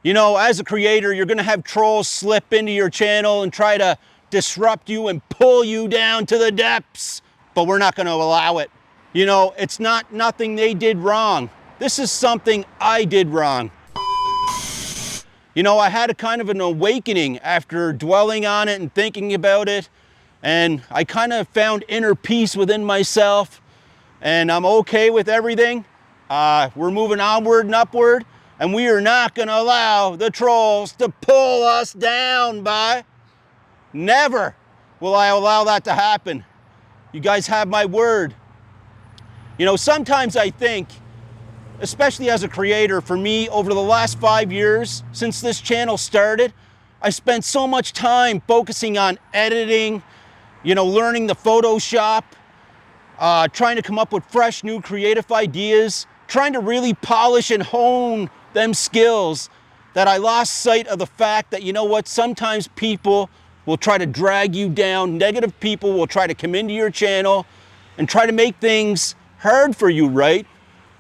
You know, as a creator, you're gonna have trolls slip into your channel and try to disrupt you and pull you down to the depths, but we're not gonna allow it. You know, it's not nothing they did wrong. This is something I did wrong. You know, I had a kind of an awakening after dwelling on it and thinking about it, and I kind of found inner peace within myself, and I'm okay with everything. We're moving onward and upward, and we are not gonna allow the trolls to pull us down, bye. Never will I allow that to happen. You guys have my word. You know, sometimes I think, especially as a creator, for me, over the last 5 years, since this channel started, I spent so much time focusing on editing, you know, learning the Photoshop, trying to come up with fresh new creative ideas, trying to really polish and hone them skills, that I lost sight of the fact that, you know what, sometimes people will try to drag you down. Negative people will try to come into your channel and try to make things hard for you, right?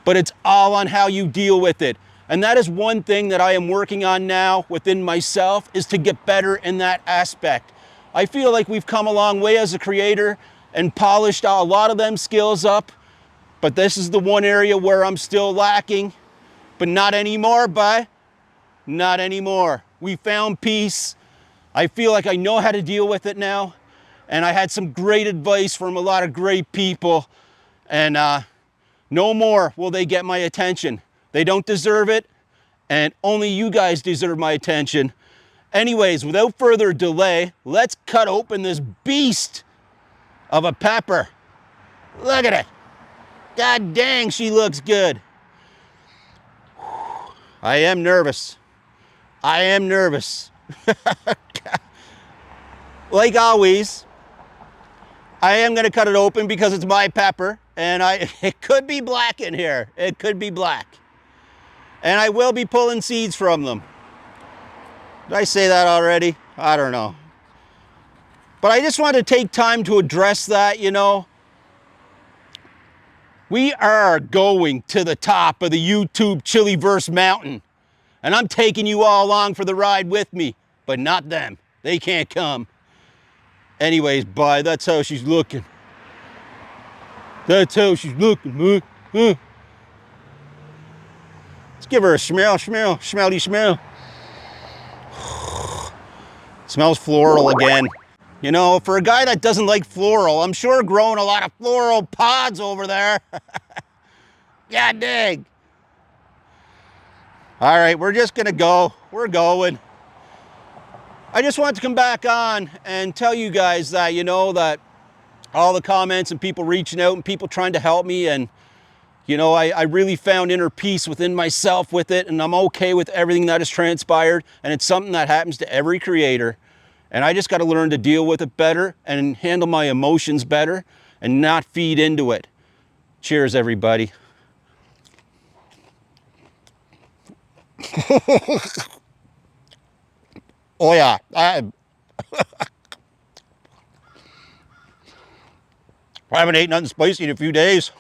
But it's all on how you deal with it. And that is one thing that I am working on now within myself, is to get better in that aspect. I feel like we've come a long way as a creator and polished a lot of them skills up, but this is the one area where I'm still lacking. But not anymore, bye. Not anymore. We found peace. I feel like I know how to deal with it now. And I had some great advice from a lot of great people. And no more will they get my attention. They don't deserve it, and only you guys deserve my attention. Anyways, without further delay, let's cut open this beast of a pepper. Look at it. God dang, she looks good. I am nervous. I am nervous. Like always, I am gonna cut it open because it's my pepper, and it could be black in here. It could be black. And I will be pulling seeds from them. Did I say that already? I don't know. But I just wanted to take time to address that, you know. We are going to the top of the YouTube Chiliverse mountain. And I'm taking you all along for the ride with me, but not them. They can't come. Anyways, bye. That's how she's looking. That's how she's looking, man. Let's give her a smell, smelly smell. Smells floral again. You know, for a guy that doesn't like floral, I'm sure growing a lot of floral pods over there. God dang. All right, we're just gonna go. We're going. I just wanted to come back on and tell you guys that, you know, that all the comments and people reaching out and people trying to help me, and, you know, I really found inner peace within myself with it, and I'm okay with everything that has transpired, and it's something that happens to every creator, and I just got to learn to deal with it better and handle my emotions better and not feed into it. Cheers, everybody. Oh yeah, I haven't ate nothing spicy in a few days.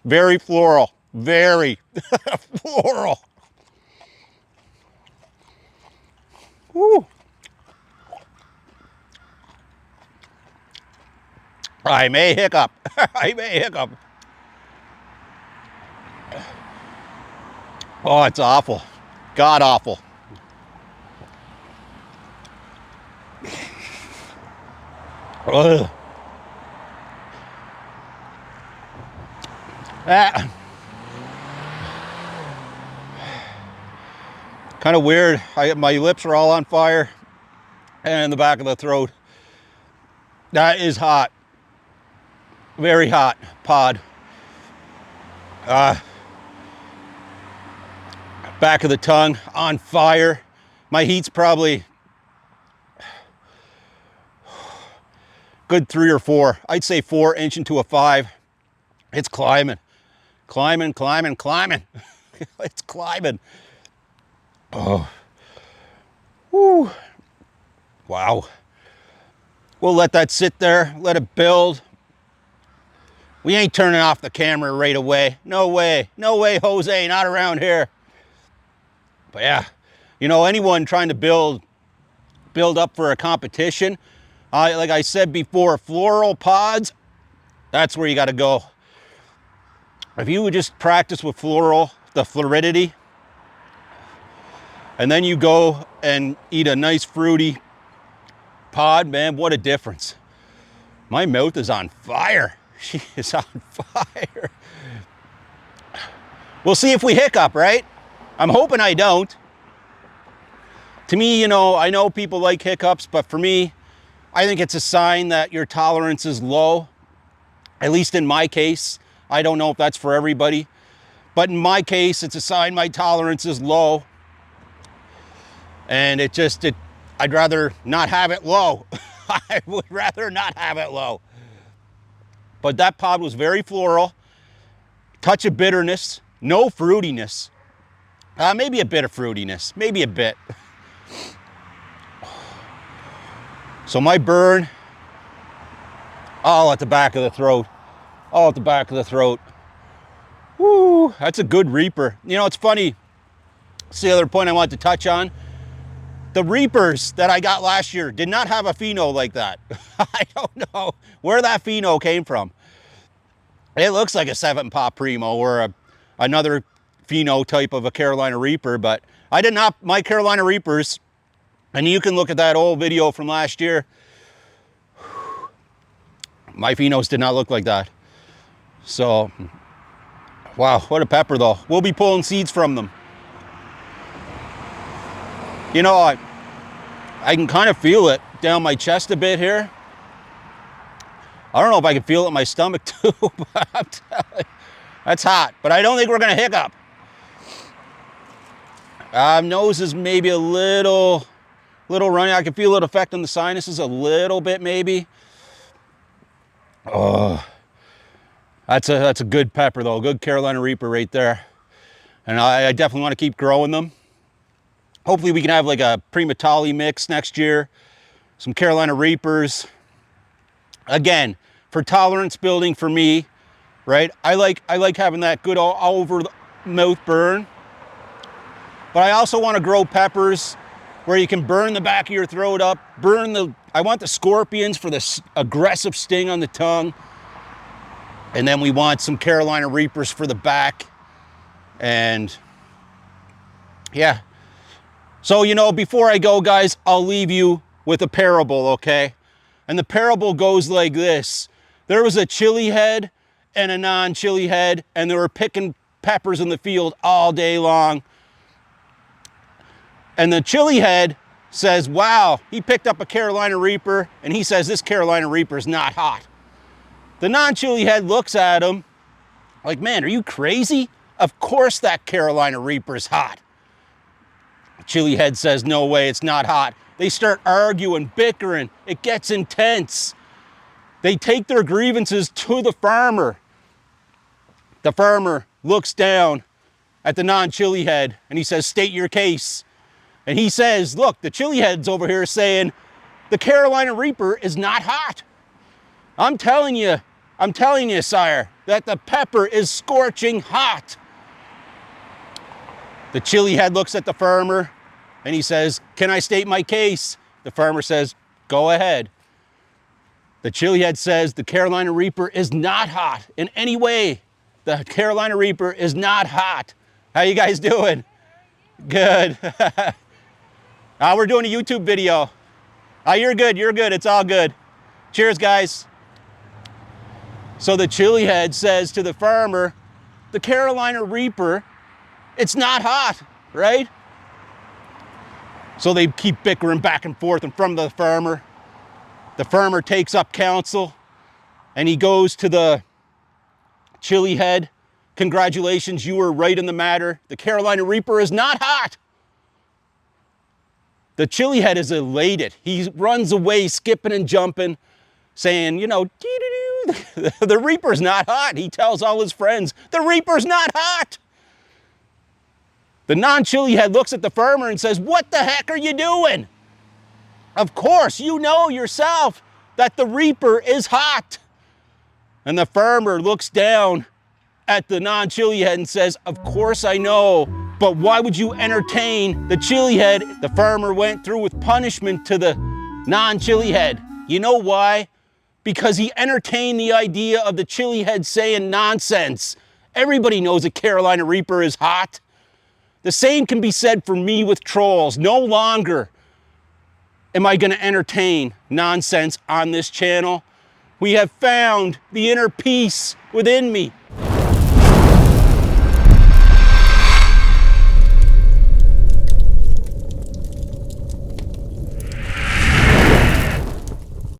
Very floral, very floral. Woo. I may hiccup. I may hiccup. Oh, it's awful. God awful. Ugh. Kind of weird. My lips are all on fire, and the back of the throat. That is hot. Very hot pod. Back of the tongue on fire. My heat's probably good 3 or 4. I'd say 4 inch into a 5. It's climbing, climbing, climbing, climbing. It's climbing. Oh, woo. Wow. We'll let that sit there, let it build. We ain't turning off the camera right away. No way. No way, Jose, not around here. But yeah, you know, anyone trying to build up for a competition, like I said before, floral pods, that's where you got to go. If you would just practice with floral, the floridity, and then you go and eat a nice fruity pod, man, what a difference. My mouth is on fire. She is on fire. We'll see if we hiccup, right? I'm hoping I don't. To me, you know, I know people like hiccups, but for me, I think it's a sign that your tolerance is low. At least in my case. I don't know if that's for everybody, but in my case, it's a sign my tolerance is low. And I'd rather not have it low. I would rather not have it low. But that pod was very floral, touch of bitterness, no fruitiness. Maybe a bit of fruitiness, maybe a bit. So my burn, all at the back of the throat. All at the back of the throat. Woo, that's a good Reaper. You know, it's funny. That's the other point I wanted to touch on. The Reapers that I got last year did not have a pheno like that. I don't know where that pheno came from. It looks like a 7-pop Primo or another pheno type of a Carolina Reaper, but I did not, my Carolina Reapers, and you can look at that old video from last year. My phenos did not look like that. So, wow, what a pepper though. We'll be pulling seeds from them. You know, I can kind of feel it down my chest a bit here. I don't know if I can feel it in my stomach too, but I'm telling you, that's hot. But I don't think we're gonna hiccup. Nose is maybe a little runny. I can feel it affecting the sinuses a little bit maybe. Oh. That's a good pepper though, good Carolina Reaper right there. And I definitely want to keep growing them. Hopefully we can have like a Primatali mix next year, some Carolina Reapers. Again, for tolerance building for me, right? I like having that good all over the mouth burn. But I also want to grow peppers where you can burn the back of your throat up, I want the scorpions for this aggressive sting on the tongue. And then we want some Carolina Reapers for the back. And yeah. So, you know, before I go, guys, I'll leave you with a parable, okay? And the parable goes like this. There was a chili head and a non-chili head, and they were picking peppers in the field all day long. And the chili head says, wow, he picked up a Carolina Reaper, and he says, this Carolina Reaper is not hot. The non-chili head looks at him like, man, are you crazy? Of course that Carolina Reaper is hot. The chili head says, no way, it's not hot. They start arguing, bickering. It gets intense. They take their grievances to the farmer. The farmer looks down at the non-chili head and he says, state your case. And he says, look, the chili head's over here saying, the Carolina Reaper is not hot. I'm telling you, sire, that the pepper is scorching hot. The chili head looks at the farmer and he says, can I state my case? The farmer says, go ahead. The chili head says, the Carolina Reaper is not hot in any way. The Carolina Reaper is not hot. How you guys doing? Good. We're doing a YouTube video. You're good, it's all good. Cheers, guys. So the chili head says to the farmer, the Carolina Reaper, it's not hot, right? So they keep bickering back and forth in front of the farmer. The farmer takes up counsel and he goes to the chili head. Congratulations, you were right in the matter. The Carolina Reaper is not hot. The chili head is elated. He runs away, skipping and jumping, saying, you know, the Reaper's not hot. He tells all his friends, the Reaper's not hot. The non-chili head looks at the farmer and says, what the heck are you doing? Of course, you know yourself that the Reaper is hot. And the farmer looks down at the non-chili head and says, of course I know But why would you entertain the chili head the farmer went through with punishment to the non-chili head? You know why? Because he entertained the idea of the chili head saying nonsense. Everybody knows a Carolina Reaper is hot. The same can be said for me with trolls. No longer am I going to entertain nonsense on this channel. We have found the inner peace within me.